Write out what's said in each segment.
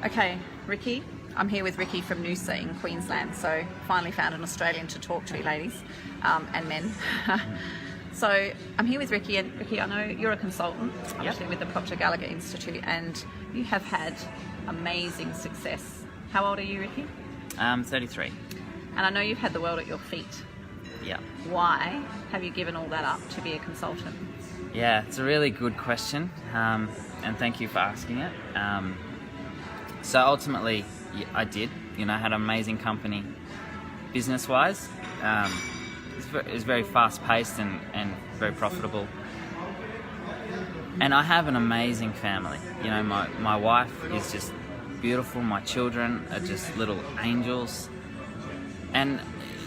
Okay, Ricky, I'm here with Ricky from Noosa in Queensland. So finally found an Australian to talk to, ladies and men. So I'm here with Ricky, and Ricky, I know you're a consultant, obviously, with the Proctor Gallagher Institute, and you have had amazing success. How old are you, Ricky? 33. And I know you've had the world at your feet. Yeah. Why have you given all that up to be a consultant? Yeah, it's a really good question, and thank you for asking it. So ultimately, I did. I had an amazing company business-wise. It was very fast-paced and very profitable. And I have an amazing family. My wife is just beautiful. My children are just little angels. And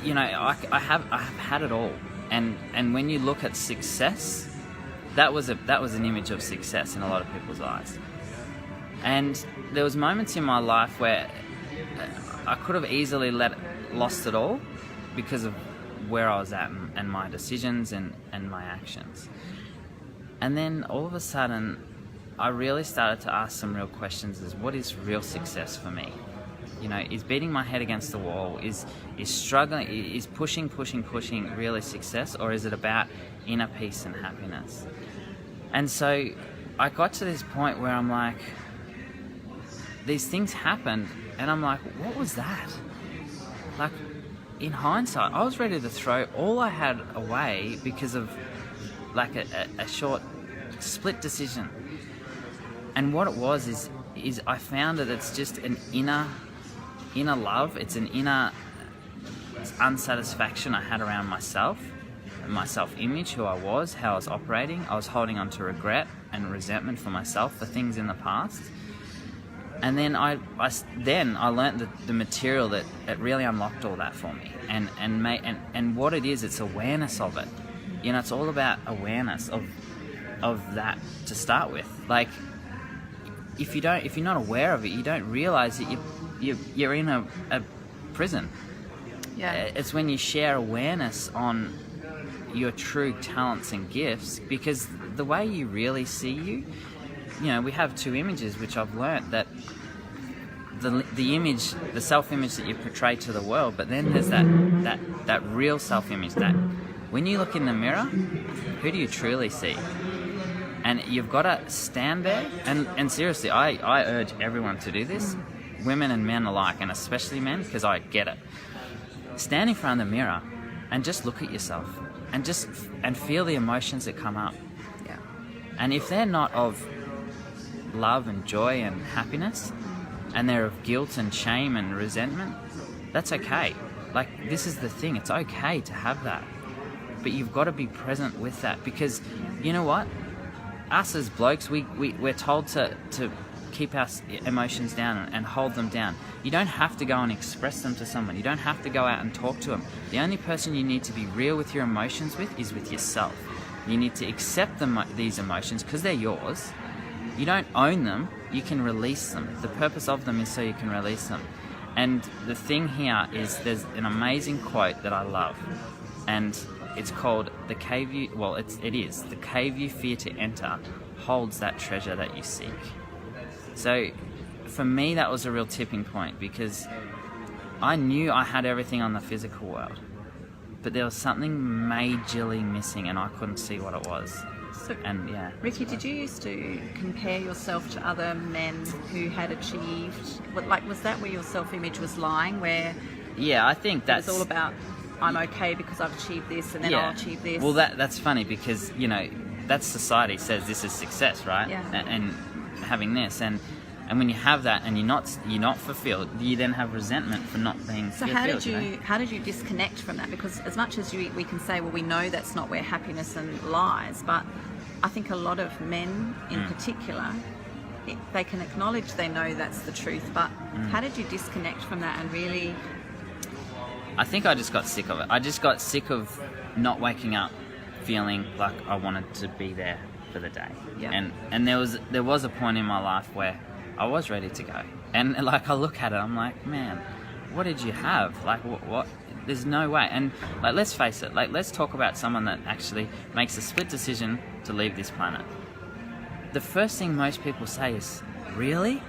I have had it all. And when you look at success, that was an image of success in a lot of people's eyes. And there was moments in my life where I could have easily lost it all because of where I was at and my decisions and my actions. And then all of a sudden, I really started to ask some real questions: is what is real success for me? Is beating my head against the wall, is struggling, is pushing really success, or is it about inner peace and happiness? And so I got to this point where I'm like, these things happened, and I'm like, what was that? Like, in hindsight, I was ready to throw all I had away because of like a short split decision. And what it was is I found that it's just an inner love. It's an inner unsatisfaction I had around myself and my self-image, who I was, how I was operating. I was holding on to regret and resentment for myself for things in the past. And then I learned the material that really unlocked all that for me, and what it is, it's awareness of it. It's all about awareness of that to start with. Like, if you're not aware of it, you don't realize that you're in a prison. Yeah. It's when you share awareness on your true talents and gifts, because the way you really see you. We have two images, which I've learnt that the image, the self-image that you portray to the world, but then there's that real self-image, that when you look in the mirror, who do you truly see? And you've got to stand there, and seriously, I urge everyone to do this, women and men alike, and especially men, because I get it. Stand in front of the mirror and just look at yourself and feel the emotions that come up. Yeah. And if they're not of love and joy and happiness, and they're of guilt and shame and resentment, that's okay. Like, this is the thing, it's okay to have that, but you've got to be present with that, because you know what, us as blokes, we're told to keep our emotions down and hold them down. You don't have to go and express them to someone. You don't have to go out and talk to them. The only person you need to be real with your emotions with is with yourself. You need to accept these emotions because they're yours. You don't own them, you can release them. The purpose of them is so you can release them. And the thing here is, there's an amazing quote that I love, and it's called the cave the cave you fear to enter holds that treasure that you seek. So for me, that was a real tipping point, because I knew I had everything on the physical world, but there was something majorly missing, and I couldn't see what it was. So, Ricky, did you used to compare yourself to other men who had achieved? Was that where your self-image was lying? Where I think that's it's all about, I'm okay because I've achieved this, and then I'll achieve this. Well, that's funny, because that society says this is success, right? Yeah. And having this, and when you have that and you're not fulfilled, you then have resentment for not being fulfilled. So how did you disconnect from that? Because as much as we can say, well, we know that's not where happiness lies, but I think a lot of men in particular, they can acknowledge they know that's the truth, but how did you disconnect from that and really... I think I just got sick of it. I just got sick of not waking up feeling like I wanted to be there for the day. Yeah. And there was a point in my life where I was ready to go. And like, I look at it, I'm like, man, what did you have? Like, what? There's no way. And like, let's face it, like, let's talk about someone that actually makes a split decision to leave this planet. The first thing most people say is, really?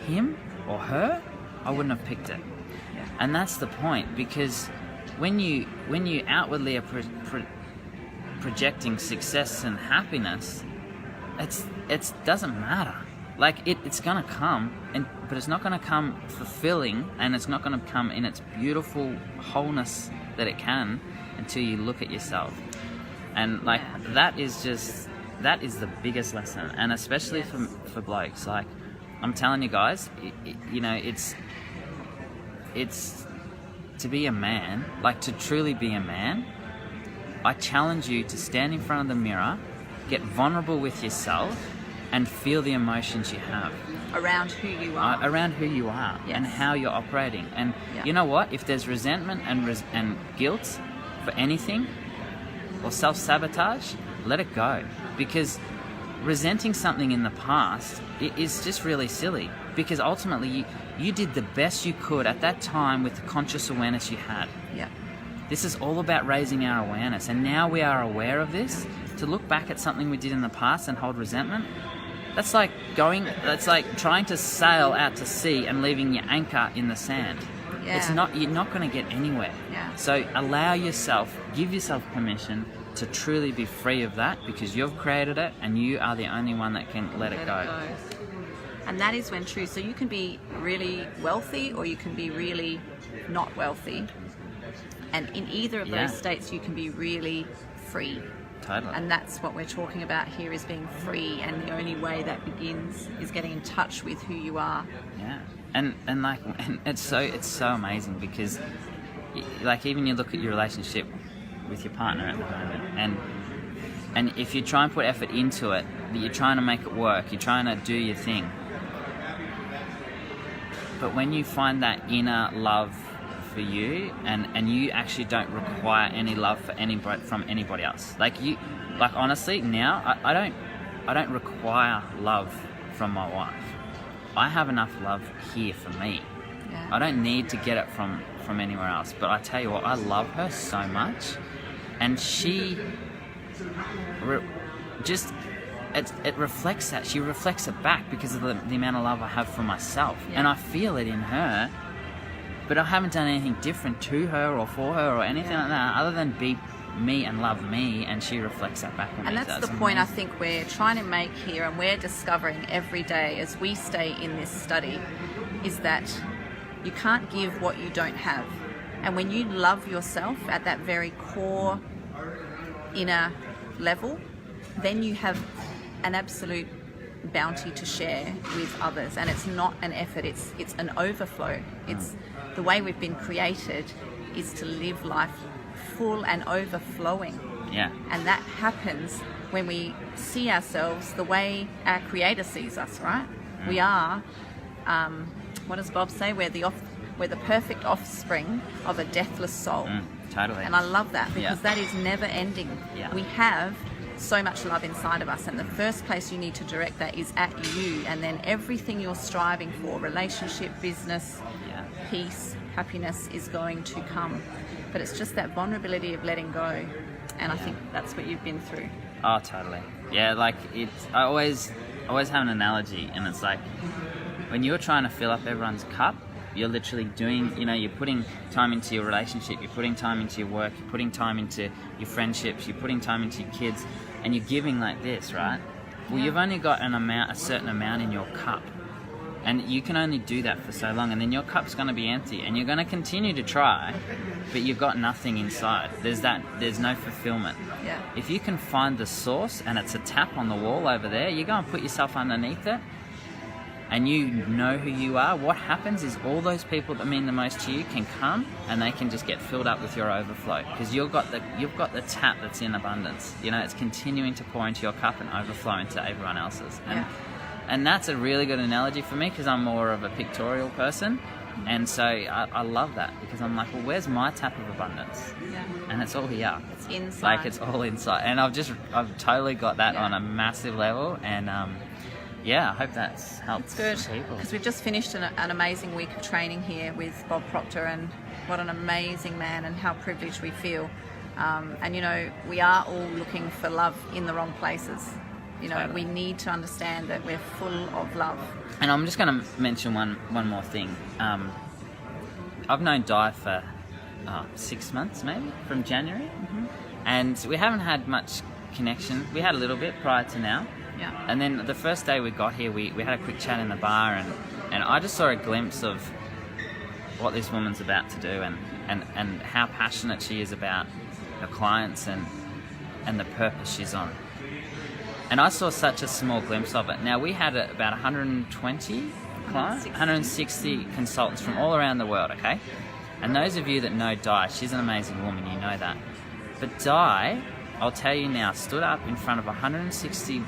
Him? or her, I wouldn't have picked it. Yeah. And that's the point, because when you outwardly are projecting success and happiness, it doesn't matter. Like it's gonna come, but it's not gonna come fulfilling, and it's not gonna come in its beautiful wholeness that it can until you look at yourself. And like that is the biggest lesson, and especially for blokes. Like I'm telling you guys, you know, it's to be a man, like to truly be a man. I challenge you to stand in front of the mirror, get vulnerable with yourself, and feel the emotions you have around who you are, yes. And how you're operating. And you know what? If there's resentment and guilt for anything, or self-sabotage, let it go. Because resenting something in the past is just really silly. Because ultimately, you did the best you could at that time with the conscious awareness you had. Yeah. This is all about raising our awareness. And now we are aware of this. To look back at something we did in the past and hold resentment, that's like trying to sail out to sea and leaving your anchor in the sand. Yeah. You're not going to get anywhere. Yeah. So give yourself permission to truly be free of that, because you've created it and you are the only one that can let it go. And that is when true. So you can be really wealthy, or you can be really not wealthy. And in either of those states, you can be really free. Totally. And that's what we're talking about here, is being free. And the only way that begins is getting in touch with who you are. Yeah. And it's so amazing, because like even you look at your relationship with your partner at the moment, and if you try and put effort into it, you're trying to make it work, you're trying to do your thing. But when you find that inner love for you, and you actually don't require any love from anybody else. Like honestly, now I don't require love from my wife. I have enough love here for me. Yeah. I don't need to get it from anywhere else. But I tell you what, I love her so much, and she it reflects that. She reflects it back because of the amount of love I have for myself, and I feel it in her. But I haven't done anything different to her or for her or anything like that, other than be me and love me, and she reflects that back on me. And that's the point I think we're trying to make here, and we're discovering every day as we stay in this study, is that you can't give what you don't have. And when you love yourself at that very core inner level, then you have an absolute bounty to share with others. And it's not an effort, it's an overflow. It's the way we've been created is to live life full and overflowing. Yeah. And that happens when we see ourselves the way our Creator sees us, right? We are, what does Bob say? We're the perfect offspring of a deathless soul. Totally. And I love that, because that is never ending. Yeah. We have so much love inside of us, and the first place you need to direct that is at you, and then everything you're striving for, relationship, business, peace, happiness, is going to come. But it's just that vulnerability of letting go, and I think that's what you've been through. Oh, totally. Yeah, like I always have an analogy, and it's like when you're trying to fill up everyone's cup, you're literally doing, you're putting time into your relationship, you're putting time into your work, you're putting time into your friendships, you're putting time into your kids, and you're giving like this, right? Well, you've only got a certain amount in your cup, and you can only do that for so long, and then your cup's going to be empty, and you're going to continue to try, but you've got nothing inside. There's no fulfillment. Yeah. If you can find the source, and it's a tap on the wall over there, you go and put yourself underneath it, and you know who you are, what happens is all those people that mean the most to you can come, and they can just get filled up with your overflow, because you've got the tap that's in abundance. It's continuing to pour into your cup and overflow into everyone else's. And that's a really good analogy for me, because I'm more of a pictorial person, and so I love that, because I'm like, well, where's my tap of abundance? Yeah. And it's all here. It's inside. Like, it's all inside, and I've totally got that on a massive level, and I hope that's helped. It's good, people. because we've just finished an amazing week of training here with Bob Proctor, and what an amazing man, and how privileged we feel. And we are all looking for love in the wrong places. You know, Totally. we need to understand that we're full of love. And I'm just going to mention one more thing. I've known Di for 6 months, maybe, from January. And we haven't had much connection. We had a little bit prior to now. Yeah. And then the first day we got here, we had a quick chat in the bar, and I just saw a glimpse of what this woman's about to do, and how passionate she is about her clients and the purpose she's on. And I saw such a small glimpse of it. Now, we had about 120 clients, 160 consultants from all around the world, okay? And those of you that know Di, she's an amazing woman, you know that. But Di, I'll tell you now, stood up in front of 160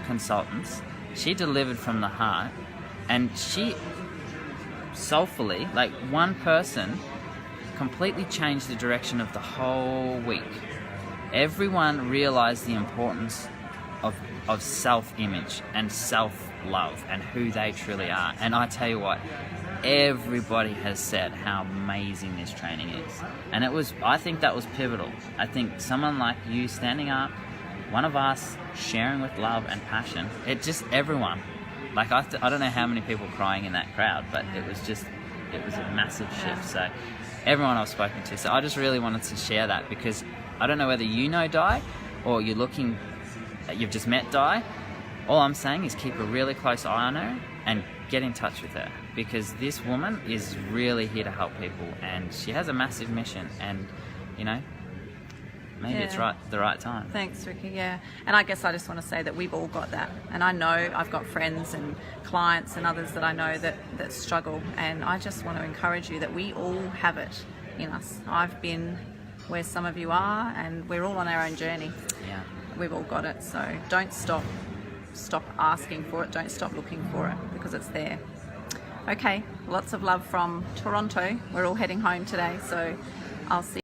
consultants. She delivered from the heart, and she soulfully, like one person, completely changed the direction of the whole week. Everyone realized the importance of self-image and self-love and who they truly are. And I tell you what, everybody has said how amazing this training is. And I think that was pivotal. I think someone like you standing up, one of us sharing with love and passion, it just, everyone, like I don't know how many people crying in that crowd, but it was a massive shift. So everyone I've spoken to, so I just really wanted to share that, because I don't know whether you know Di or you've just met Di. All I'm saying is keep a really close eye on her and get in touch with her, because this woman is really here to help people, and she has a massive mission, and you know, maybe it's the right time. Thanks, Ricky. Yeah, and I guess I just want to say that we've all got that, and I know I've got friends and clients and others that I know that struggle, and I just want to encourage you that we all have it in us. I've been where some of you are, and we're all on our own journey. Yeah. We've all got it, so don't stop asking for it, don't stop looking for it, because it's there. Okay, lots of love from Toronto. We're all heading home today, so I'll see